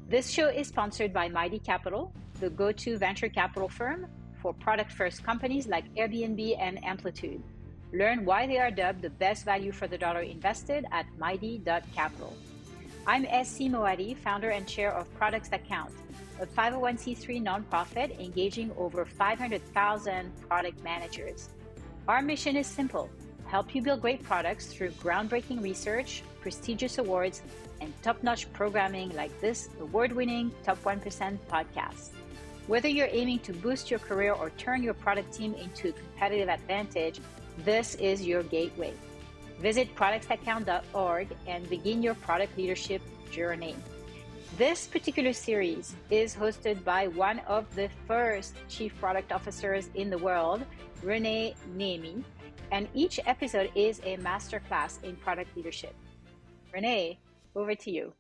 This show is sponsored by Mighty Capital, the go to venture capital firm for product first companies like Airbnb and Amplitude. Learn why they are dubbed the best value for the dollar invested at mighty.capital. I'm SC Moadi, founder and chair of Products That Count, a 501c3 nonprofit engaging over 500,000 product managers. Our mission is simple: help you build great products through groundbreaking research, prestigious awards, and top-notch programming like this award-winning Top 1% podcast. Whether you're aiming to boost your career or turn your product team into a competitive advantage, this is your gateway. Visit productsthatcount.org and begin your product leadership journey. This particular series is hosted by one of the first chief product officers in the world, Renee Niemi, and each episode is a masterclass in product leadership. Renee, over to you.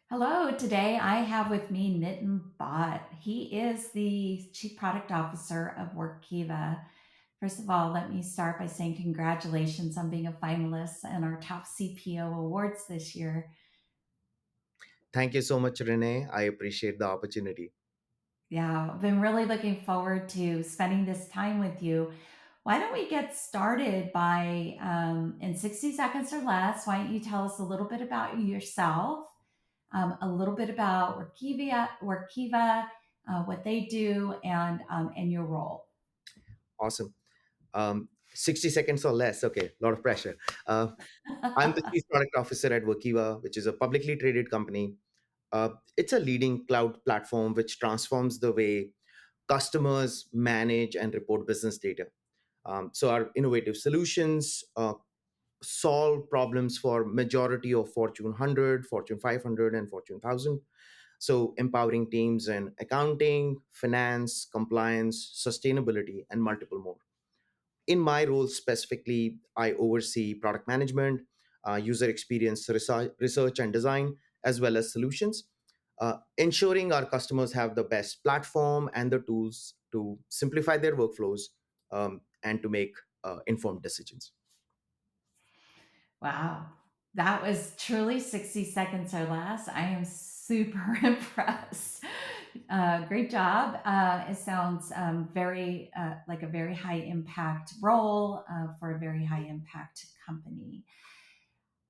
Hello, today I have with me Nitin Bhat. He is the Chief Product Officer of Workiva. First of all, let me start by saying congratulations on being a finalist in our top CPO awards this year. Thank you so much, Renee. I appreciate the opportunity. Yeah, I've been really looking forward to spending this time with you. Why don't we get started by, in 60 seconds or less, why don't you tell us a little bit about yourself, a little bit about Workiva, what they do, and your role. Awesome. 60 seconds or less. Okay, a lot of pressure. Uh, I'm the Chief Product Officer at Workiva, which is a publicly traded company. It's a leading cloud platform which transforms the way customers manage and report business data. So our innovative solutions solve problems for majority of Fortune 100, Fortune 500, and Fortune 1000. So empowering teams in accounting, finance, compliance, sustainability, and multiple more. In my role specifically, I oversee product management, user experience research and design, as well as solutions, ensuring our customers have the best platform and the tools to simplify their workflows and to make informed decisions. Wow, that was truly 60 seconds or less. I am super impressed. Great job. It sounds very like a very high impact role for a very high impact company.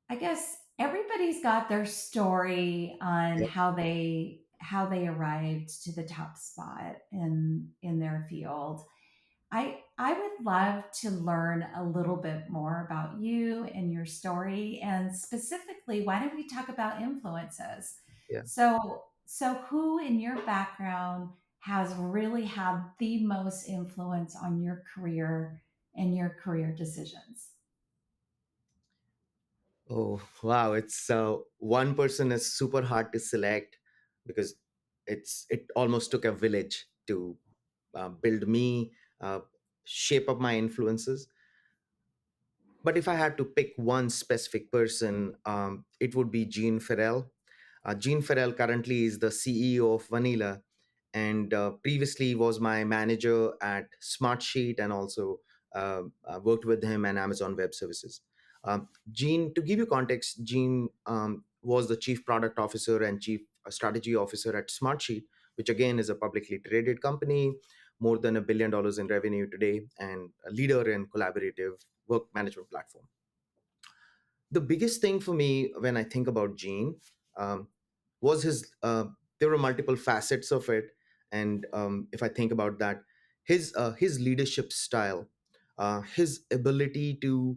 I guess everybody's got their story on Yep. how they arrived to the top spot in their field. I would love to learn a little bit more about you and your story, and specifically, why don't we talk about influences? Yeah. So who in your background has really had the most influence on your career and your career decisions? Oh, wow. It's one person is super hard to select because it almost took a village to build me, uh, shape up my influences. But if I had to pick one specific person, it would be Gene Farrell. Gene Farrell currently is the CEO of Vanilla, and previously was my manager at Smartsheet, and also worked with him and Amazon Web Services. Gene, to give you context, Gene was the chief product officer and chief strategy officer at Smartsheet, which again is a publicly traded company, more than $1 billion in revenue today, and a leader in collaborative work management platform. The biggest thing for me when I think about Gene um, was his. There were multiple facets of it, and if I think about that, his leadership style, his ability to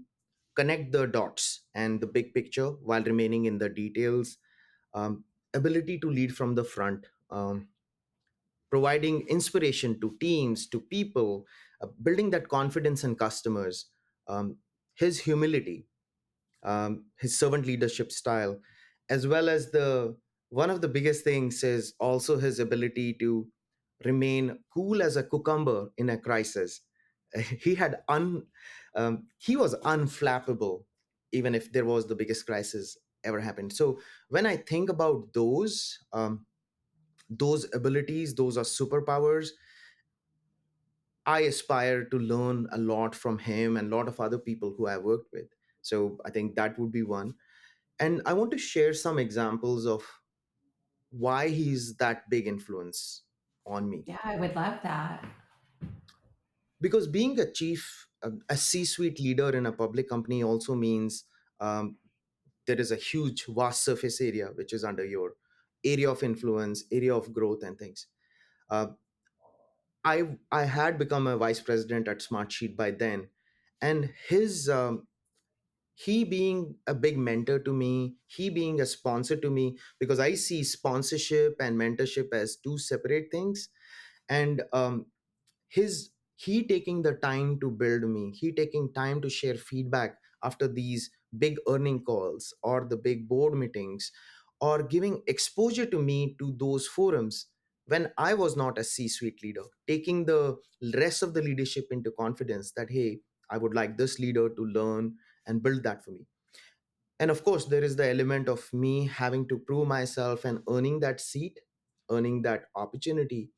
connect the dots and the big picture while remaining in the details, um, ability to lead from the front, providing inspiration to teams, to people, building that confidence in customers, his humility, his servant leadership style, as well as the one of the biggest things is also his ability to remain cool as a cucumber in a crisis. He was unflappable even if there was the biggest crisis ever happened. So when I think about those abilities, those are superpowers. I aspire to learn a lot from him and a lot of other people who I worked with. So I think that would be one. And I want to share some examples of why he's that big influence on me. Yeah, I would love that. Because being a C-suite leader in a public company also means um, there is a huge vast surface area which is under your area of influence, area of growth and things. uh, I had become a vice president at Smartsheet by then, and he being a big mentor to me, he being a sponsor to me, because I see sponsorship and mentorship as two separate things. And his he taking the time to build me, he taking time to share feedback after these big earning calls or the big board meetings, or giving exposure to me to those forums when I was not a C-suite leader, taking the rest of the leadership into confidence that, hey, I would like this leader to learn and build that for me. And of course, there is the element of me having to prove myself and earning that seat, earning that opportunity.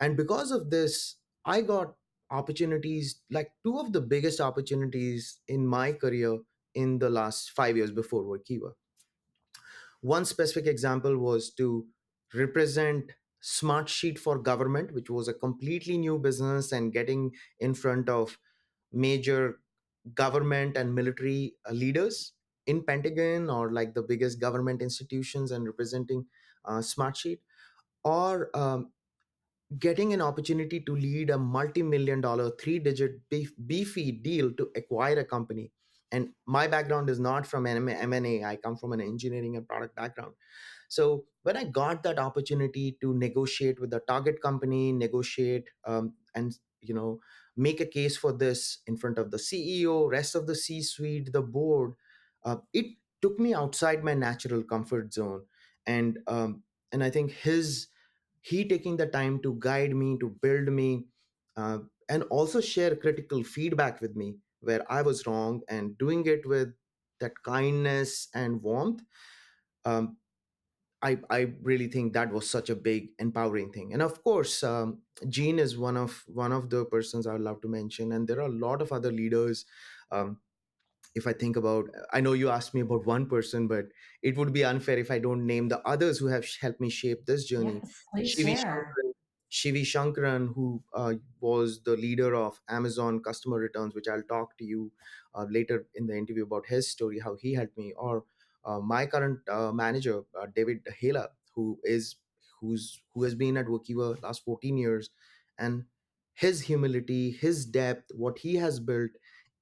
And because of this, I got opportunities, like two of the biggest opportunities in my career in the last 5 years before Workiva. One specific example was to represent Smartsheet for government, which was a completely new business, and getting in front of major government and military leaders in Pentagon, or like the biggest government institutions, and representing Smartsheet, or getting an opportunity to lead a multi-million dollar three-digit beefy deal to acquire a company. And my background is not from M&A. I come from an engineering and product background. So when I got that opportunity to negotiate with the target company, negotiate and make a case for this in front of the CEO, rest of the C-suite, the board, it took me outside my natural comfort zone. And I think he taking the time to guide me, to build me, uh, and also share critical feedback with me where I was wrong, and doing it with that kindness and warmth. um, I really think that was such a big empowering thing. And of course, Gene is one of the persons I would love to mention, and there are a lot of other leaders. um, if I think about, I know you asked me about one person, but it would be unfair if I don't name the others who have helped me shape this journey. Yes, please Shivi share. Shankaran, Shivi Shankaran, who was the leader of Amazon customer returns, which I'll talk to you later in the interview about his story, how he helped me. Or my current manager, David Hela, who has been at Workiva last 14 years, and his humility, his depth, what he has built.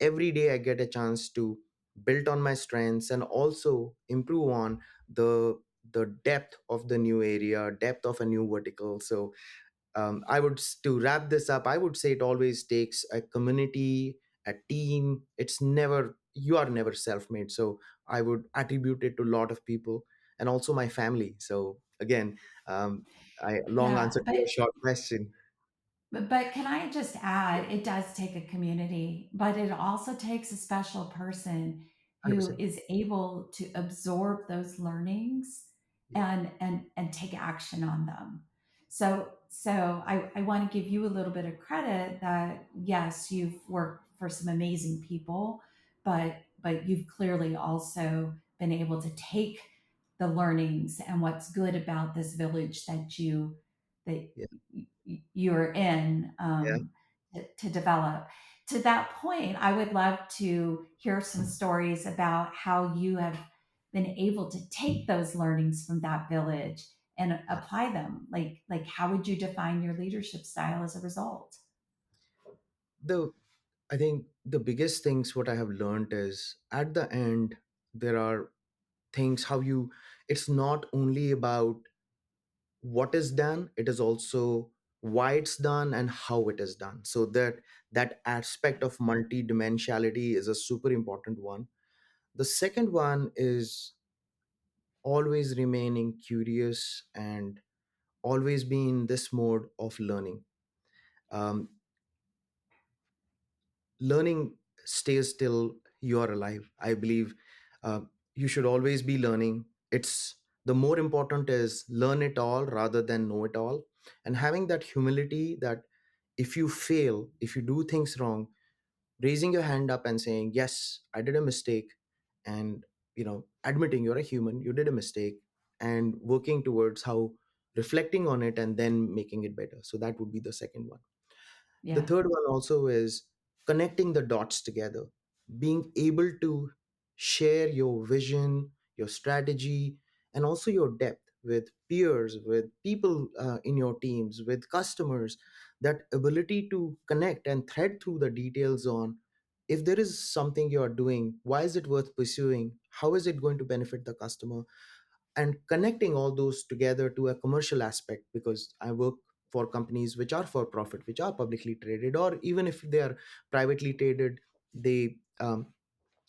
Every day I get a chance to build on my strengths and also improve on the the depth of the new area, depth of a new vertical. So to wrap this up, I would say it always takes a community, a team. It's never, you are never self-made. So I would attribute it to a lot of people, and also my family. So again, um, I long Yeah, answer to a short question. but can I just add, it does take a community, but it also takes a special person who 100%. is able to absorb those learnings Yeah. and take action on them. So I want to give you a little bit of credit that yes, you've worked for some amazing people, but you've clearly also been able to take the learnings and what's good about this village that Yeah. you're in, Yeah. to develop. To that point, I would love to hear some stories about how you have been able to take those learnings from that village and Yeah. apply them. Like how would you define your leadership style as a result? the I think the biggest things what I have learned is, at the end, there are things how you, it's not only about what is done, it is also why it's done and how it is done. So that aspect of multidimensionality is a super important one. The second one is always remaining curious and always be in this mode of learning. um, Learning stays till you are alive, I believe. uh, you should always be learning. It's the more important is learn it all rather than know it all. And having that humility that if you fail, if you do things wrong, raising your hand up and saying, yes, I did a mistake, and admitting you're a human, you did a mistake, and working towards how reflecting on it and then making it better. So that would be the second one. The Yeah. third one also is connecting the dots together, being able to share your vision, your strategy, and also your depth with peers, with people in your teams, with customers. That ability to connect and thread through the details on if there is something you are doing, why is it worth pursuing? How is it going to benefit the customer? And connecting all those together to a commercial aspect, because I work for companies which are for profit, which are publicly traded, or even if they are privately traded, they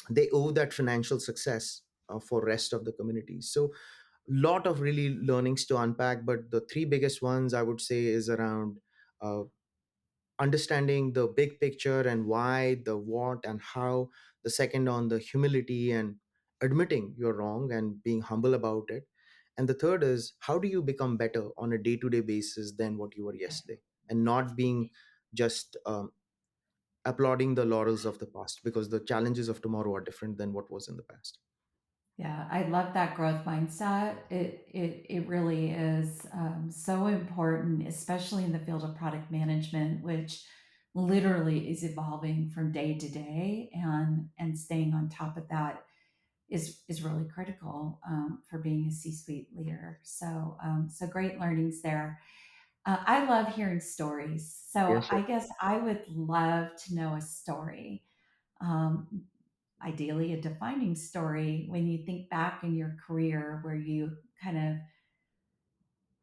they owe that financial success for rest of the community. So lot of really learnings to unpack, but the three biggest ones I would say is around uh, understanding the big picture and why, the what and how. The second on the humility and admitting you're wrong and being humble about it. And the third is how do you become better on a day-to-day basis than what you were yesterday, and not being just applauding the laurels of the past, because the challenges of tomorrow are different than what was in the past. Yeah, I love that growth mindset. It really is so important, especially in the field of product management, which literally is evolving from day to day, and staying on top of that is really critical for being a C-suite leader. So so great learnings there. I love hearing stories. So Yes, I sure. guess I would love to know a story. Um, Ideally a defining story when you think back in your career where you kind of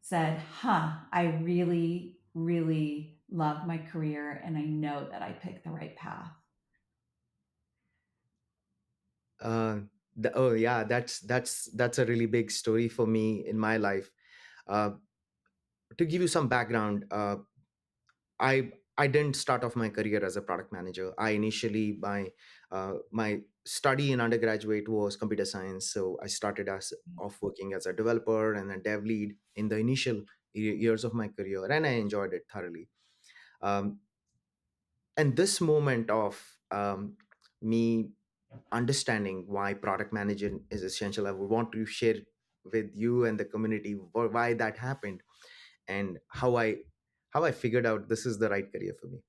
said, huh, I really, really love my career and I know that I picked the right path. uh, oh yeah, that's a really big story for me in my life. uh, to give you some background, I didn't start off my career as a product manager. I initially my study in undergraduate was computer science, so I started as off working as a developer and a dev lead in the initial years of my career, and I enjoyed it thoroughly. Um, and this moment of me understanding why product management is essential, I would want to share with you and the community why that happened, and how I figured out this is the right career for me.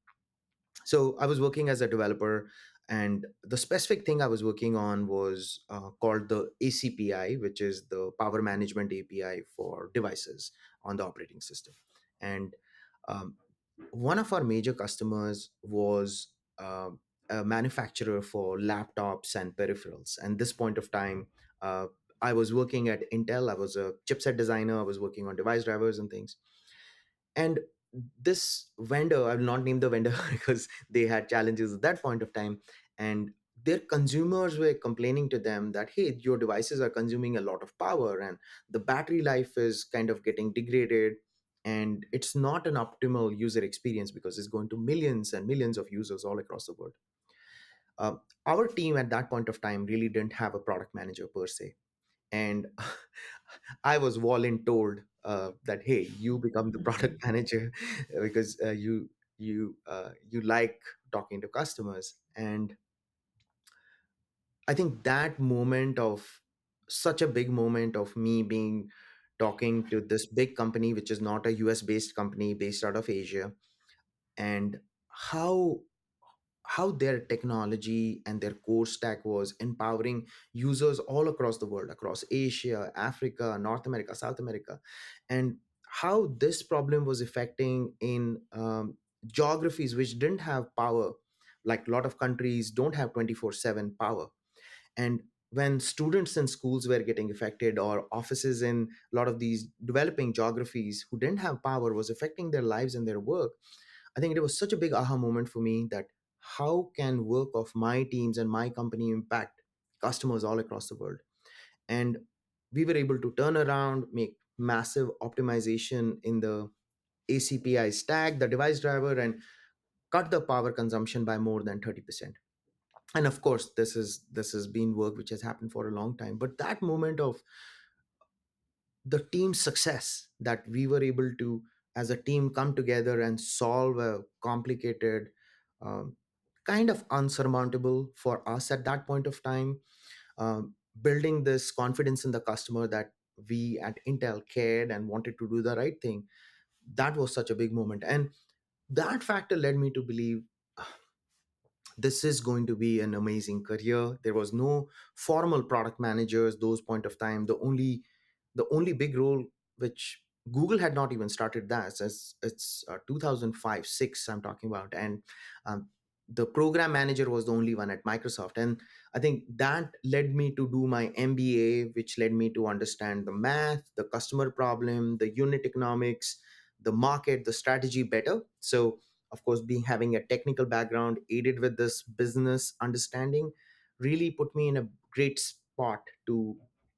So I was working as a developer, and the specific thing I was working on was called the ACPI, which is the Power Management API for devices on the operating system. And um, one of our major customers was uh, a manufacturer for laptops and peripherals. And this point of time, uh, I was working at Intel. I was a chipset designer. I was working on device drivers and things. And this vendor, I will not name the vendor because they had challenges at that point of time. And their consumers were complaining to them that, hey, your devices are consuming a lot of power and the battery life is kind of getting degraded. And it's not an optimal user experience because it's going to millions and millions of users all across the world. Uh, our team at that point of time really didn't have a product manager per se. And I was voluntold that, hey, you become the product manager because you like talking to customers. And I think that moment of such a big moment of me being talking to this big company, which is not a US based company based out of Asia, and how how their technology and their core stack was empowering users all across the world, across Asia, Africa, North America, South America, and how this problem was affecting in geographies which didn't have power. Like a lot of countries don't have 24/7 power. And when students in schools were getting affected, or offices in a lot of these developing geographies who didn't have power was affecting their lives and their work, I think it was such a big aha moment for me that how can work of my teams and my company impact customers all across the world. And we were able to turn around, make massive optimization in the ACPI stack, the device driver, and cut the power consumption by more than 30%. And of course, this has been work which has happened for a long time, but that moment of the team success, that we were able to as a team come together and solve a complicated, um, kind of unsurmountable for us at that point of time, building this confidence in the customer that we at Intel cared and wanted to do the right thing. That was such a big moment, and that factor led me to believe this is going to be an amazing career. There was no formal product managers those point of time. The only big role, which Google had not even started that, as it's 2005 6 I'm talking about. And um, the program manager was the only one at Microsoft. And I think that led me to do my MBA, which led me to understand the math, the customer problem, the unit economics, the market, the strategy better. So of course, being having a technical background aided with this business understanding really put me in a great spot to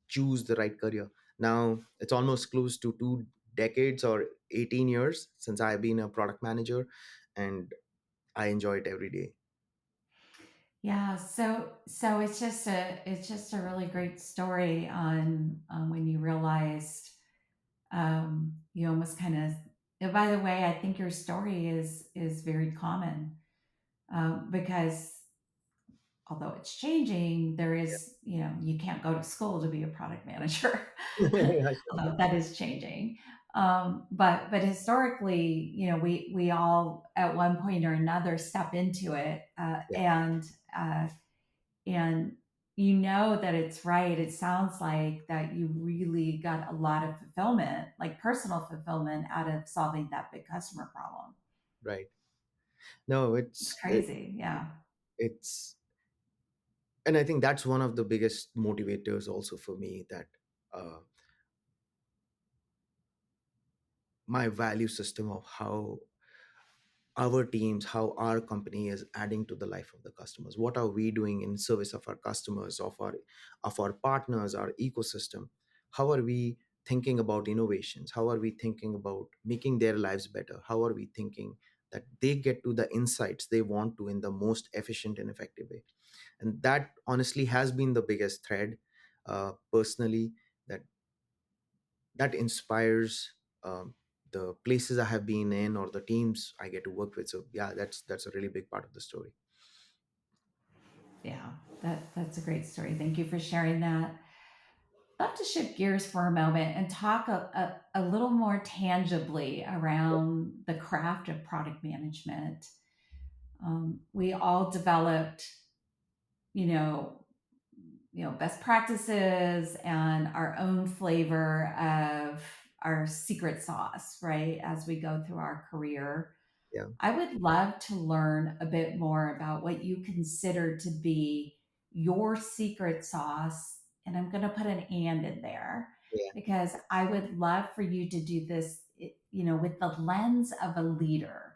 choose the right career. Now it's almost close to 2 decades or 18 years since I've been a product manager, and I enjoy it every day. Yeah, so it's just a really great story on when you realized you almost kind of. And by the way, I think your story is very common because although it's changing, there is, you can't go to school to be a product manager. Yeah, sure. Although that is changing. But historically, we all at one point or another step into it, Yeah, uh, and that it's right. It sounds like that you really got a lot of fulfillment, like personal fulfillment, out of solving that big customer problem. right. No, It's crazy. Yeah. it's and I think that's one of the biggest motivators also for me, that uh, my value system of how our teams, how our company is adding to the life of the customers. What are we doing in service of our customers, of our partners, our ecosystem? How are we thinking about innovations? How are we thinking about making their lives better? How are we thinking that they get to the insights they want to in the most efficient and effective way? And that honestly has been the biggest thread, personally, that inspires the places I have been in or the teams I get to work with. So yeah, that's a really big part of the story. Yeah. That's a great story. Thank you for sharing that. I'd love to shift gears for a moment and talk a little more tangibly around the craft of product management. We all developed, you know, best practices and our own flavor of our secret sauce, right? As we go through our career, Yeah, I would love to learn a bit more about what you consider to be your secret sauce. And I'm going to put an and in there yeah, because I would love for you to do this, with the lens of a leader.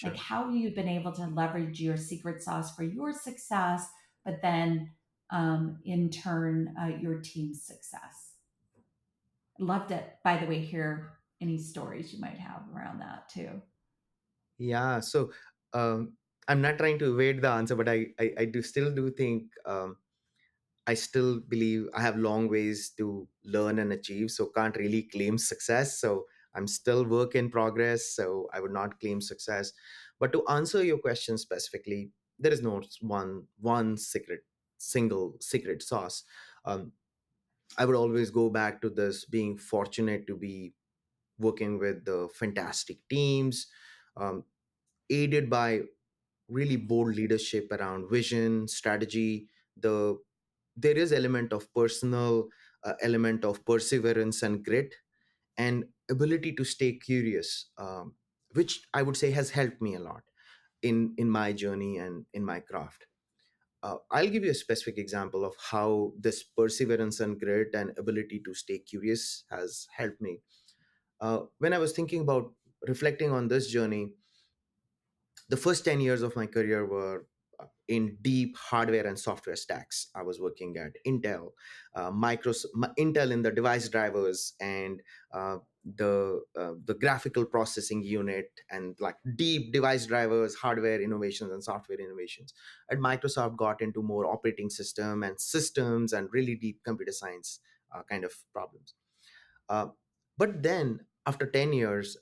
Like, sure. how you've been able to leverage your secret sauce for your success, but then in turn, your team's success. Love to, by the way, hear any stories you might have around that too. Yeah, so um, I'm not trying to evade the answer, but I do still do think, I still believe I have long ways to learn and achieve, so can't really claim success. So I'm still work in progress, so I would not claim success. But to answer your question specifically, there is no one single secret sauce. Um, I would always go back to this being fortunate to be working with the fantastic teams, um, aided by really bold leadership around vision, strategy. There is element of personal, element of perseverance and grit, and ability to stay curious, which I would say has helped me a lot in my journey and in my craft. I'll give you a specific example of how this perseverance and grit and ability to stay curious has helped me. When I was thinking about reflecting on this journey, the first 10 years of my career were in deep hardware and software stacks. I was working at Intel, Intel in the device drivers and the graphical processing unit, and like deep device drivers, hardware innovations and software innovations. At Microsoft, got into more operating system and systems and really deep computer science kind of problems. Uh, but then after 10 years,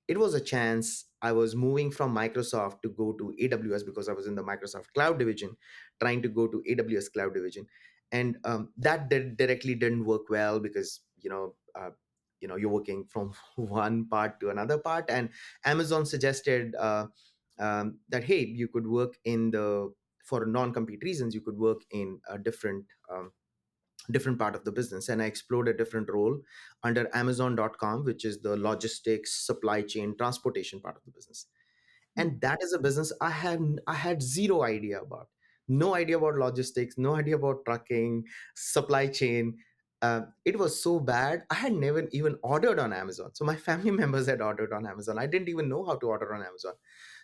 it was a chance. I was moving from Microsoft to go to AWS because I was in the Microsoft Cloud division, trying to go to AWS Cloud division. And that directly didn't work well because you know you're working from one part to another part, and Amazon suggested that hey, you could work in the for non-compete reasons, you could work in a different part of the business. And I explored a different role under Amazon.com, which is the logistics, supply chain, transportation part of the business. Mm. And that is a business I had zero idea about. No idea about logistics, no idea about trucking, supply chain. It was so bad, I had never even ordered on Amazon. So my family members had ordered on Amazon, I didn't even know how to order on Amazon.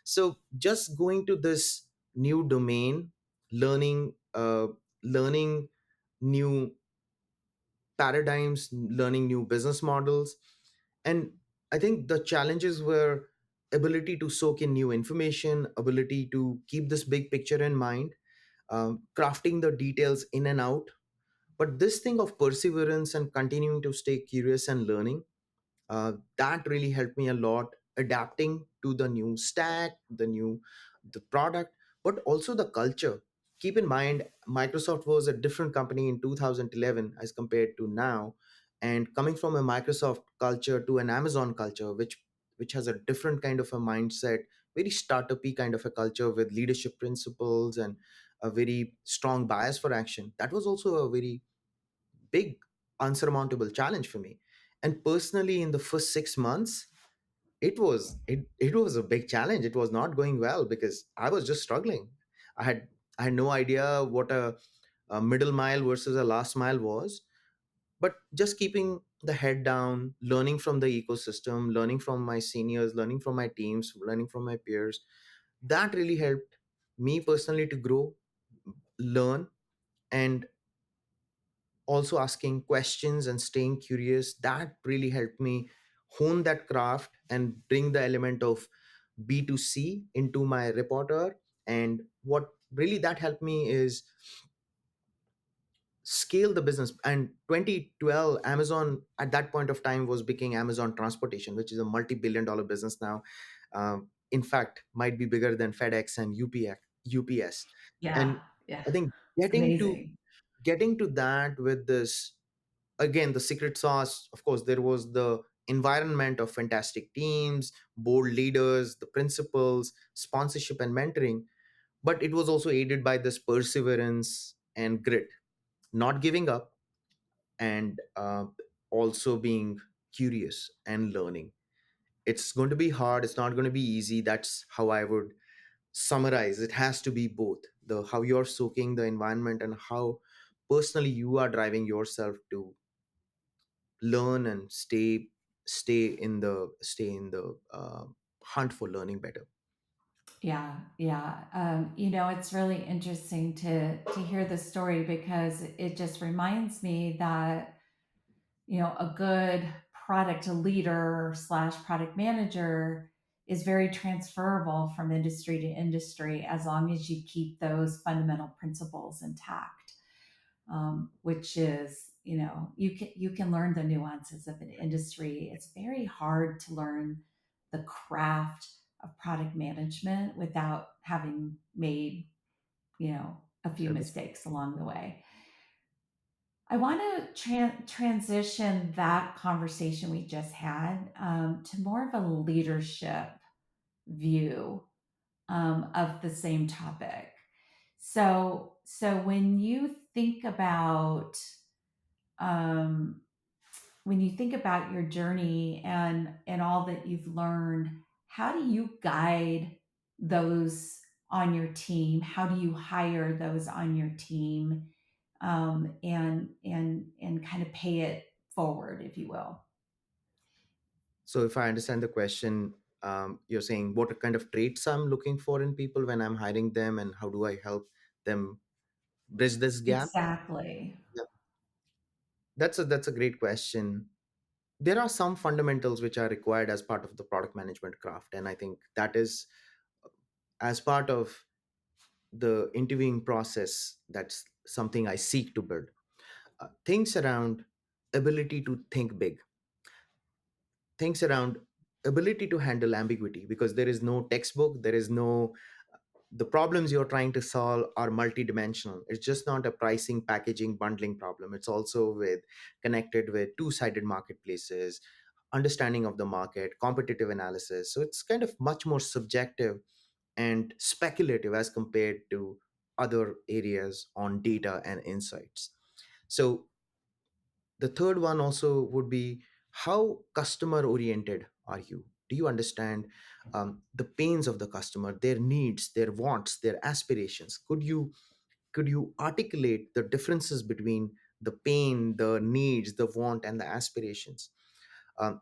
So just going to this new domain, learning new paradigms, learning new business models. And I think the challenges were ability to soak in new information, ability to keep this big picture in mind, crafting the details in and out. But this thing of perseverance and continuing to stay curious and learning, that really helped me a lot, adapting to the new stack, the product, but also the culture. Keep in mind, Microsoft was a different company in 2011 as compared to now, and coming from a Microsoft culture to an Amazon culture, which has a different kind of a mindset, very startup-y kind of a culture with leadership principles and a very strong bias for action. That was also a very big, unsurmountable challenge for me. And personally, in the first 6 months, it was a big challenge. It was not going well because I was just struggling. I had i had no idea what a middle mile versus a last mile was. But just keeping the head down, learning from the ecosystem, learning from my seniors, learning from my teams, learning from my peers, that really helped me personally to grow, learn, and also asking questions and staying curious. That really helped me hone that craft and bring the element of B2C into my repertoire. And what really that helped me is scale the business. And 2012, Amazon at that point of time was becoming Amazon Transportation, which is a multi-billion-dollar business now. In fact, might be bigger than FedEx and UPS. Yeah, And yeah, I think it's amazing. getting to that with this, again, the secret sauce, of course, there was the environment of fantastic teams, bold leaders, the principals, sponsorship and mentoring. But it was also aided by this perseverance and grit, not giving up, and also being curious and learning. It's going to be hard, it's not going to be easy. That's how I would summarize. It has to be both, the how you're soaking the environment and how personally you are driving yourself to learn and stay in the hunt for learning better. Yeah, yeah. It's really interesting to hear the story because it just reminds me that a good product leader slash product manager is very transferable from industry to industry as long as you keep those fundamental principles intact. Which is, you can learn the nuances of an industry. It's very hard to learn the craft of product management without having made a few mistakes along the way. I want to transition that conversation we just had to more of a leadership view of the same topic. So um, when you think about your journey and all that you've learned, how do you guide those on your team? How do you hire those on your team, and kind of pay it forward, if you will? So if I understand the question, you're saying what kind of traits I'm looking for in people when I'm hiring them, and how do I help them bridge this gap? Exactly. Yeah, that's a great question. There are some fundamentals which are required as part of the product management craft, and I think that is as part of the interviewing process. That's something I seek to build. Things around ability to think big, things around ability to handle ambiguity, because there is no textbook, there is no the problems you're trying to solve are multidimensional. It's just not a pricing, packaging, bundling problem. It's also with connected with two-sided marketplaces, understanding of the market, competitive analysis. So it's kind of much more subjective and speculative as compared to other areas on data and insights. So the third one also would be, how customer oriented are you? Do you understand the pains of the customer, their needs, their wants, their aspirations? Could you articulate the differences between the pain, the needs, the want, and the aspirations? um,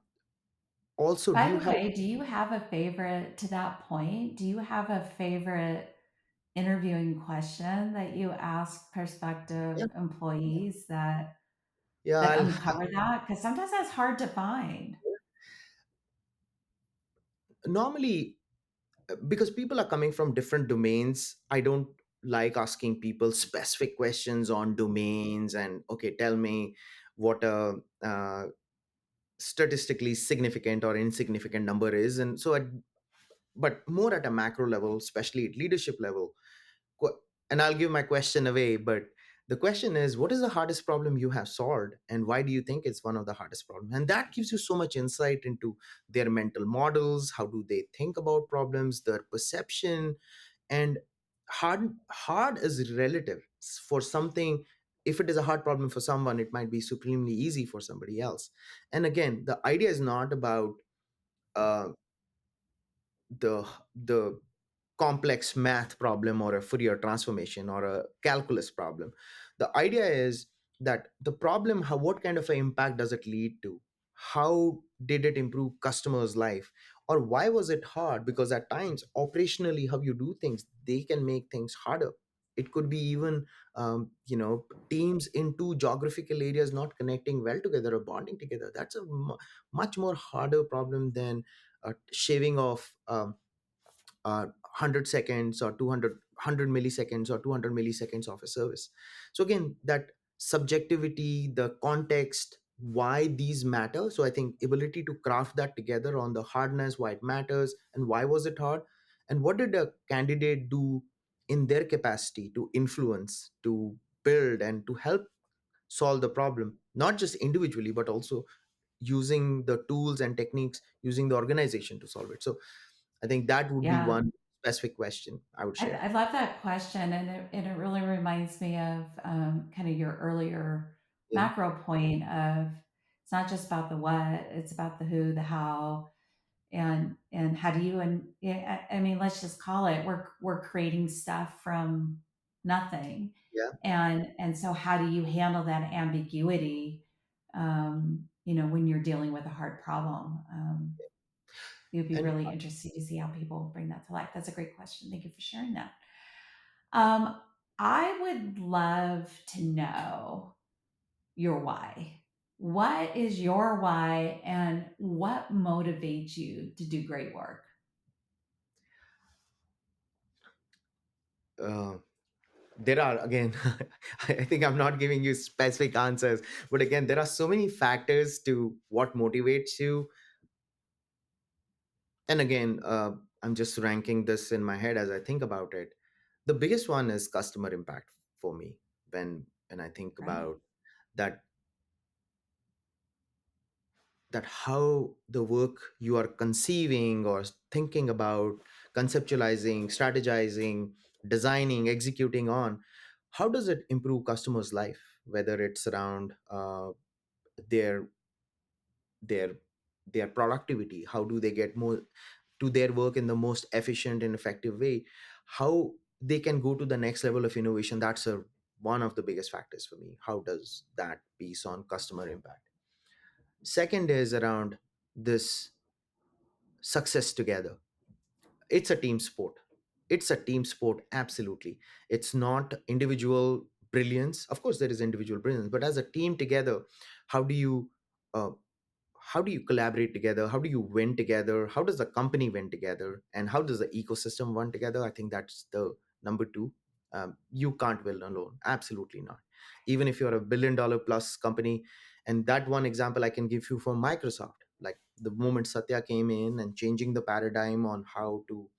Also, do By you the have? way, do you have a favorite to that point? Do you have a favorite interviewing question that you ask Yeah, prospective employees that yeah. uncover that? Because sometimes that's hard to find. Normally, because people are coming from different domains, I don't like asking people specific questions on domains and, okay, tell me what a statistically significant or insignificant number is. And so but more at a macro level, especially at leadership level. Qu- and I'll give my question away, but the question is, what is the hardest problem you have solved, and why do you think it's one of the hardest problems? And that gives you so much insight into their mental models, how do they think about problems, their perception. And hard is relative. For something, if it is a hard problem for someone, it might be supremely easy for somebody else. And again, the idea is not about uh, the complex math problem or a Fourier transformation or a calculus problem. The idea is that the problem, how, what kind of an impact does it lead to? How did it improve customers' life? Or why was it hard? Because at times, operationally, how you do things, they can make things harder. It could be even, teams in two geographical areas not connecting well together or bonding together. That's a much more harder problem than shaving off 100 seconds or 200 milliseconds or 200 milliseconds of a service. So again, that subjectivity, the context, why these matter. So I think ability to craft that together on the hardness, why it matters, and why was it hard, and what did a candidate do in their capacity to influence, to build, and to help solve the problem, not just individually but also using the tools and techniques, using the organization to solve it. So I think that would be Yeah, one specific question I would share. I love that question, and it really reminds me of kind of your earlier Yeah, macro point of it's not just about the what, it's about the who, the how, and how do you and yeah, I mean, let's just call it we're creating stuff from nothing, yeah, and so how do you handle that ambiguity? When you're dealing with a hard problem. It would be and really interesting to see how people bring that to life. That's a great question. Thank you for sharing that. Um, I would love to know your why. What is your why, and what motivates you to do great work? uh, there are, again, I think I'm not giving you specific answers, but again, there are so many factors to what motivates you. And again, I'm just ranking this in my head as I think about it. The biggest one is customer impact for me. When I think Right? about that, how the work you are conceiving or thinking about, conceptualizing, strategizing, designing, executing on, how does it improve customers life, whether it's around their their their productivity, how do they get more to their work in the most efficient and effective way, how they can go to the next level of innovation. That's a one of the biggest factors for me. How does that piece on customer impact? Second is around this success together. It's a team sport. It's a team sport, absolutely. It's not individual brilliance. Of course there is individual brilliance, but as a team together, how do you uh, how do you collaborate together, how do you win together, how does the company win together, and how does the ecosystem win together? I think that's the number two. You can't win alone, absolutely not. Even if you're a $1 billion plus company, and that one example I can give you from Microsoft, like the moment Satya came in and changing the paradigm on how to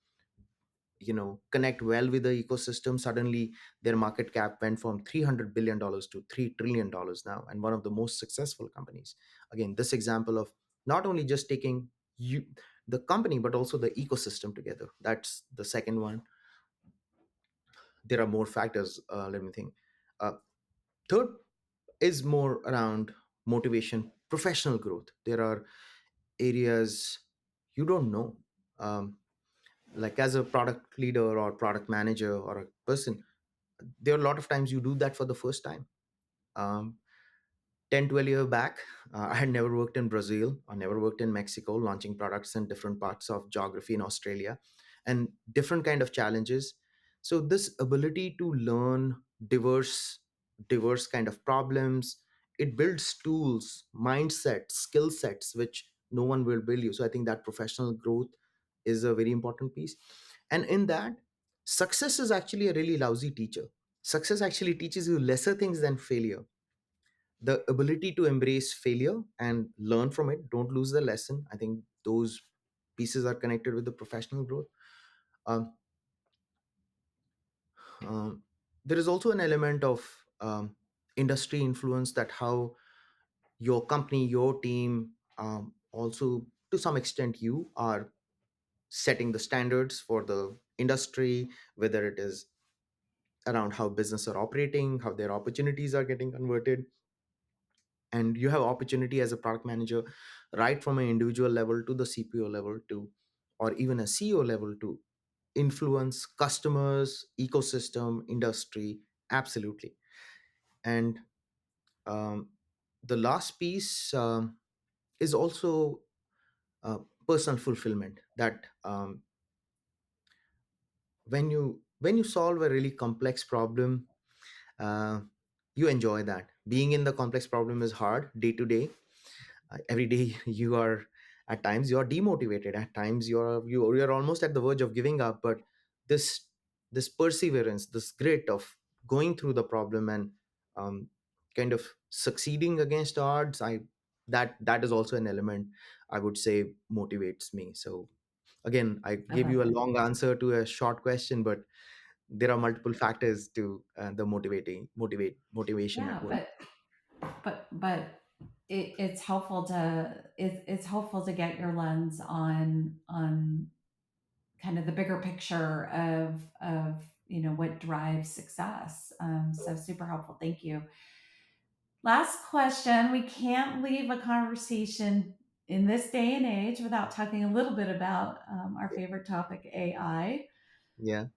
connect well with the ecosystem, suddenly their market cap went from $300 billion to $3 trillion now, and one of the most successful companies. Again, this example of not only just taking you the company but also the ecosystem together. That's the second one. There are more factors. Let me think. uh, Third is more around motivation, professional growth. There are areas you don't know. um, like as a product leader or product manager or a person, there are a lot of times you do that for the first time. um, 10, 12 years back, I had never worked in Brazil or never worked in Mexico, launching products in different parts of geography in Australia, and different kind of challenges. So this ability to learn diverse kind of problems, it builds tools, mindset, skill sets which no one will build you. So I think that professional growth is a very important piece. And in that, success is actually a really lousy teacher. Success actually teaches you lesser things than failure. The ability to embrace failure and learn from it, don't lose the lesson. I think those pieces are connected with the professional growth. um, um, there is also an element of industry influence, that how your company, your team, also to some extent you are setting the standards for the industry, whether it is around how business are operating, how their opportunities are getting converted. And you have opportunity as a product manager, right from an individual level to the CPO level to, or even a CEO level, to influence customers, ecosystem, industry. Absolutely. And um, the last piece is also uh, personal fulfillment, that when you solve a really complex problem, uh, you enjoy that. Being in the complex problem is hard day to day. Every day you are, at times you are demotivated, at times you're almost at the verge of giving up, but this this perseverance, this grit of going through the problem and um, kind of succeeding against odds, that is also an element I would say motivates me. So again, I I gave love you a it. long answer to a short question, but there are multiple factors to the motivation Yeah, at work. but it's helpful to it's helpful to get your lens on kind of the bigger picture of what drives success. So super helpful. Thank you. Last question. We can't leave a conversation in this day and age without talking a little bit about our favorite topic, AI. Yeah.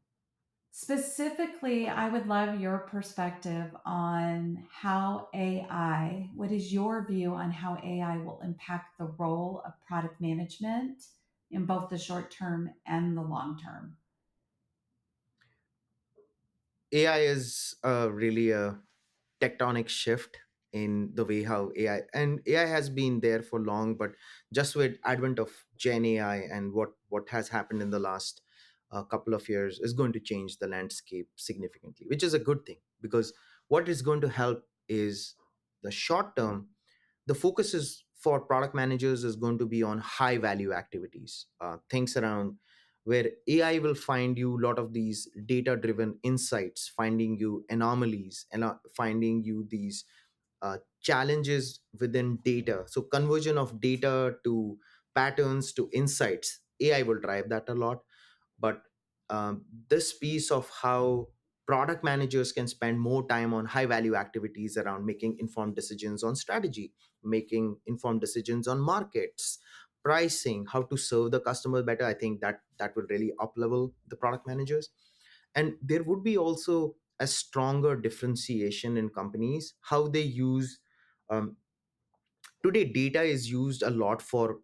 Specifically, I would love your perspective on how AI, what is your view on how AI will impact the role of product management in both the short term and the long term? AI is really a tectonic shift in the way how AI has been there for long, but just with advent of Gen AI and what has happened in the last couple of years is going to change the landscape significantly, which is a good thing, because what is going to help is the short term. The focus is for product managers is going to be on high value activities, things around where AI will find you a lot of these data driven insights, finding you anomalies, and finding you these challenges within data. So conversion of data to patterns to insights, AI will drive that a lot. But this piece of how product managers can spend more time on high value activities around making informed decisions on strategy, making informed decisions on markets, pricing, how to serve the customer better, I think that would really up level the product managers. And there would be also a stronger differentiation in companies how they use um, today data is used a lot for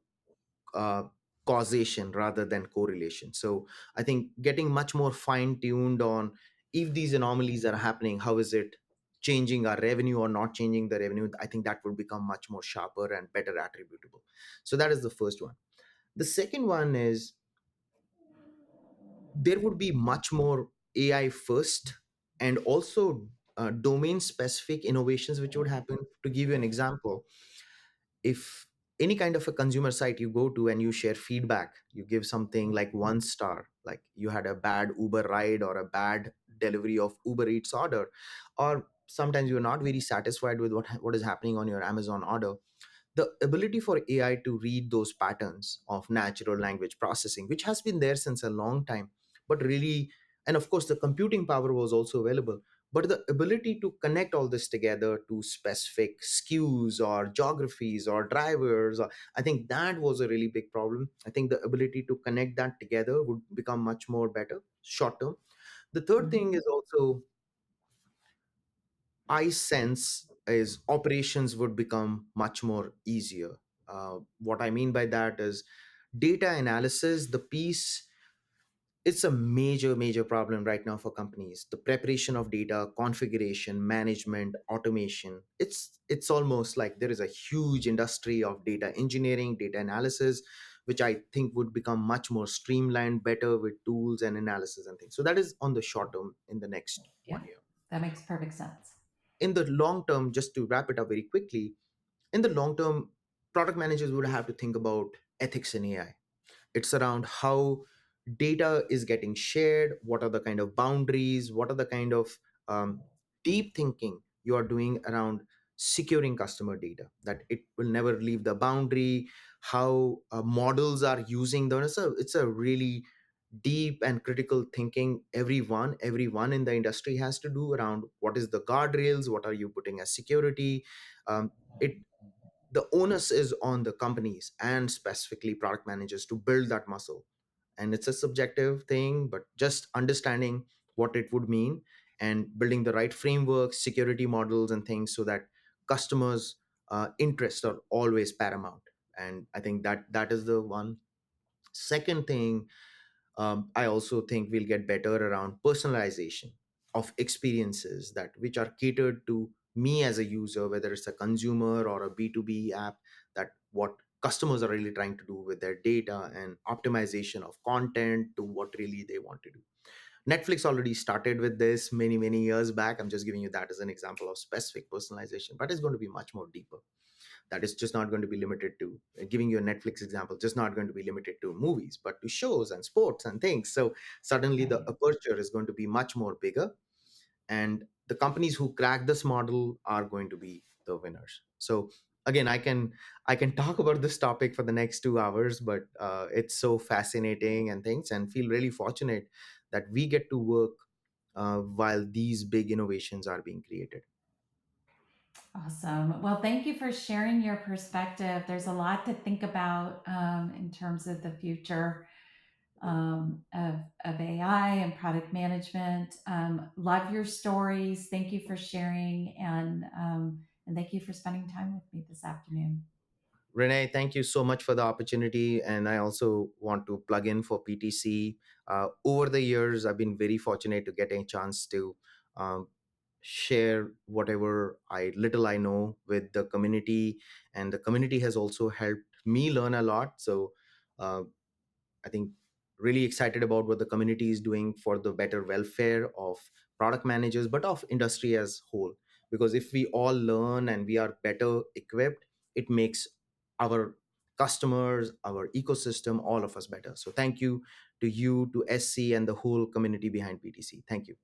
uh, causation rather than correlation. So I think getting much more fine tuned on if these anomalies are happening, how is it changing our revenue or not changing the revenue. I think that will become much more sharper and better attributable. So that is the first one. The second one is there would be much more AI first and also domain specific innovations which would happen. To give you an example, if any kind of a consumer site you go to and you share feedback, you give something like 1 star, like you had a bad Uber ride or a bad delivery of Uber Eats order, or sometimes you're not very satisfied with what is happening on your Amazon order. The ability for AI to read those patterns of natural language processing, which has been there since a long time, but really, and of course, the computing power was also available. But the ability to connect all this together to specific SKUs or geographies or drivers, I think that was a really big problem. I think the ability to connect that together would become much more better short term. The third thing Mhm. is also, I sense is operations would become much more easier. What I mean by that is data analysis, the piece, it's a major problem right now for companies. The preparation of data, configuration, management, automation. It's almost like there is a huge industry of data engineering, data analysis, which I think would become much more streamlined, better with tools and analysis and things. So that is on the short term in the next Yeah, 1 year. that makes perfect sense. In the long term, just to wrap it up very quickly, in the long term, product managers would have to think about ethics in AI. It's around how data is getting shared, what are the kind of boundaries, what are the kind of um, deep thinking you are doing around securing customer data, that it will never leave the boundary, how models are using them. It's a really deep and critical thinking everyone in the industry has to do around what is the guardrails, what are you putting as security. It The onus is on the companies and specifically product managers to build that muscle. And it's a subjective thing, but just understanding what it would mean and building the right frameworks, security models and things, so that customers interests are always paramount. And I think that is the one. Second thing, I also think we'll get better around personalization of experiences that which are catered to me as a user, whether it's a consumer or a B2B app, that what customers are really trying to do with their data, and optimization of content to what really they want to do. Netflix already started with this many years back. I'm just giving you that as an example of specific personalization, but it's going to be much more deeper. That is just not going to be limited to, giving you a Netflix example, just not going to be limited to movies, but to shows and sports and things. So suddenly the Right. aperture is going to be much more bigger, and the companies who crack this model are going to be the winners. So again, I can talk about this topic for the next 2 hours, but it's so fascinating and things, and feel really fortunate that we get to work while these big innovations are being created. Awesome. Well, thank you for sharing your perspective. There's a lot to think about in terms of the future of AI and product management. Love your stories. Thank you for sharing, and thank you for spending time with me this afternoon. Renee, thank you so much for the opportunity. And I also want to plug in for PTC. Over the years, I've been very fortunate to get a chance to um, share whatever little I know with the community. And the community has also helped me learn a lot. So uh, I think really excited about what the community is doing for the better welfare of product managers, but of industry as whole. Because if we all learn and we are better equipped, it makes our customers, our ecosystem, all of us better. So thank you, to SC and the whole community behind PTC. Thank you.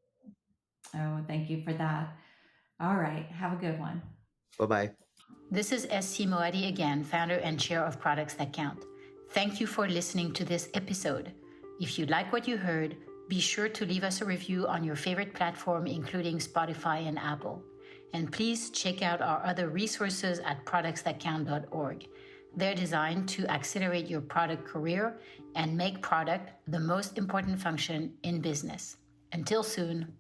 Oh, thank you for that. All right. Have a good one. Bye bye. This is SC Moadi again, founder and chair of Products That Count. Thank you for listening to this episode. If you like what you heard, be sure to leave us a review on your favorite platform, including Spotify and Apple. And please check out our other resources at productsthatcount.org. They're designed to accelerate your product career and make product the most important function in business. Until soon.